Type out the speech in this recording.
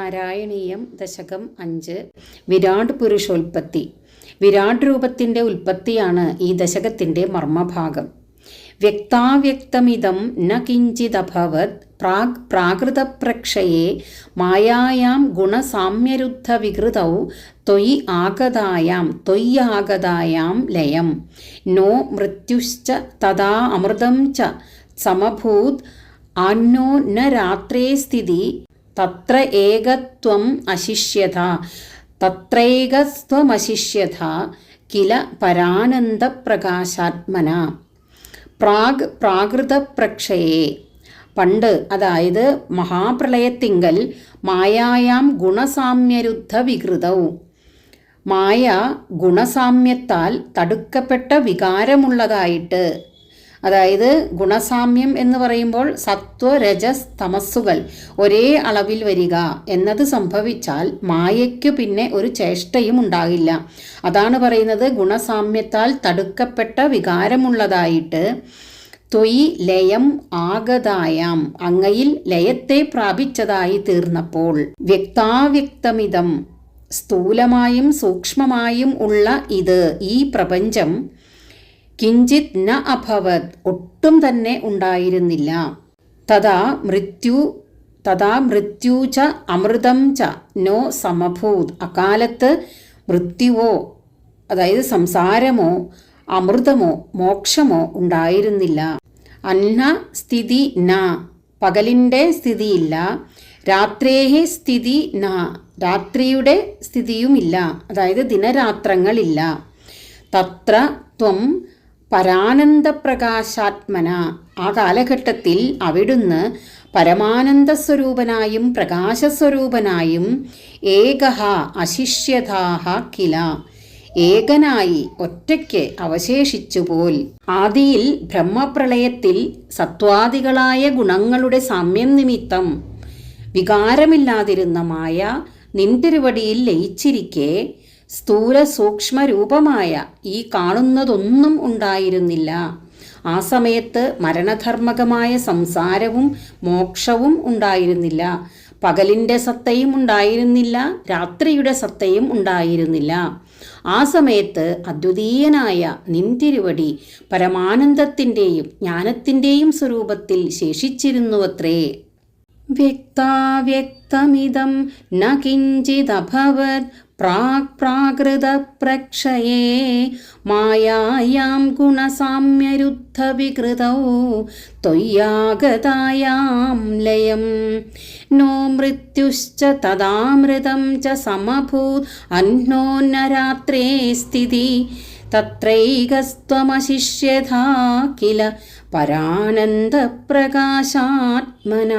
നാരായണീയം ദശകം 5 വിരാട് പുരുഷോൽപ്പത്തി. വിരാട് രൂപത്തിൻ്റെ ഉൽപ്പത്തിയാണ് ഈ ദശകത്തിൻ്റെ മർമ്മഭാഗം. വ്യക്താവ്യക്തമിതം ന കിഞ്ചിദഭവത് പ്രാകൃതപ്രക്ഷയേ മായായാം ഗുണസാമ്യരുദ്ധ വികൃതൗ ത്വയ്യാഗതായാം ലയം നോ മൃത്യുശ്ച തഥാ അമൃതം ച സമഭൂത് ആന്നോ ന രാത്രേ സ്ഥിതി തത്ര ഏകത്വമശിഷ്യത കില പരാനന്ദപ്രകാശാത്മന. പ്രാകൃതപ്രക്ഷയെ പണ്ട്, അതായത് മഹാപ്രളയത്തിങ്കൽ മായായാം ഗുണസാമ്യരുദ്ധ വികൃതൗ, മായ ഗുണസാമ്യത്താൽ തടുക്കപ്പെട്ട വികാരമുള്ളതായിട്ട്, അതായത് ഗുണസാമ്യം എന്ന് പറയുമ്പോൾ സത്വ രജസ് തമസ്സുകൾ ഒരേ അളവിൽ വരിക എന്നത് സംഭവിച്ചാൽ മായയ്ക്കു പിന്നെ ഒരു ചേഷ്ടയും ഉണ്ടാകില്ല. അതാണ് പറയുന്നത് ഗുണസാമ്യത്താൽ തടുക്കപ്പെട്ട വികാരമുള്ളതായിട്ട്. ത്വയി ലയം ആഗതായാം, അങ്ങയിൽ ലയത്തെ പ്രാപിച്ചതായി തീർന്നപ്പോൾ. വ്യക്താവ്യക്തമിതം, സ്ഥൂലമായും സൂക്ഷ്മമായും ഉള്ള ഇത്, ഈ പ്രപഞ്ചം, കിഞ്ചിത് ന അഭവത്, ഒട്ടും തന്നെ ഉണ്ടായിരുന്നില്ല. തഥാ മൃത്യു ച അമൃതം ച നോ സമഭൂത്, അകാലത്ത് മൃത്യുവോ, അതായത് സംസാരമോ അമൃതമോ മോക്ഷമോ ഉണ്ടായിരുന്നില്ല. അന്ന സ്ഥിതി ന, പകലിൻ്റെ സ്ഥിതിയില്ല. രാത്രേഹി സ്ഥിതി ന, രാത്രിയുടെ സ്ഥിതിയുമില്ല, അതായത് ദിനരാത്രങ്ങളില്ല. തത്ര ത്വം പരാനന്ദപ്രകാശാത്മന, ആ കാലഘട്ടത്തിൽ അവിടുന്ന് പരമാനന്ദസ്വരൂപനായും പ്രകാശസ്വരൂപനായും ഏകഹ അശിഷ്യതാഹ കില, ഏകനായി ഒറ്റയ്ക്ക് അവശേഷിച്ചുപോൽ. ആദിയിൽ ബ്രഹ്മപ്രളയത്തിൽ സത്വാദികളായ ഗുണങ്ങളുടെ സാമ്യം നിമിത്തം വികാരമില്ലാതിരുന്ന മായ നിൻതിരുവടിയിൽ ലയിച്ചിരിക്കെ സ്ഥൂല സൂക്ഷ്മ രൂപമായ ഈ കാണുന്നതൊന്നും ഉണ്ടായിരുന്നില്ല. ആ സമയത്ത് മരണധർമ്മകമായ സംസാരവും മോക്ഷവും ഉണ്ടായിരുന്നില്ല. പകലിൻ്റെ സത്തയും ഉണ്ടായിരുന്നില്ല, രാത്രിയുടെ സത്തയും ഉണ്ടായിരുന്നില്ല. ആ സമയത്ത് അദ്വിതീയനായ നിൻതിരുവടി പരമാനന്ദത്തിൻ്റെയും ജ്ഞാനത്തിൻ്റെയും സ്വരൂപത്തിൽ ശേഷിച്ചിരുന്നുവത്രേ. വ്യക്താവ്യക്തമിതം ന കിഞ്ചിദഭവത് പ്രാകൃതപ്രക്ഷയേ മായായാം ഗുണസാമ്യരുദ്ധ വികൃതൗ ത്വയ്യാഗതായാം ലയം നോ മൃത്യുശ്ച തദാമൃതം ച സമഭൂത് അന്നോ ന രാത്രേ സ്ഥിതി തത്രൈകസ്ത്വമശിഷ്യതാ കില പരാനന്ദപ്രകാശാത്മന.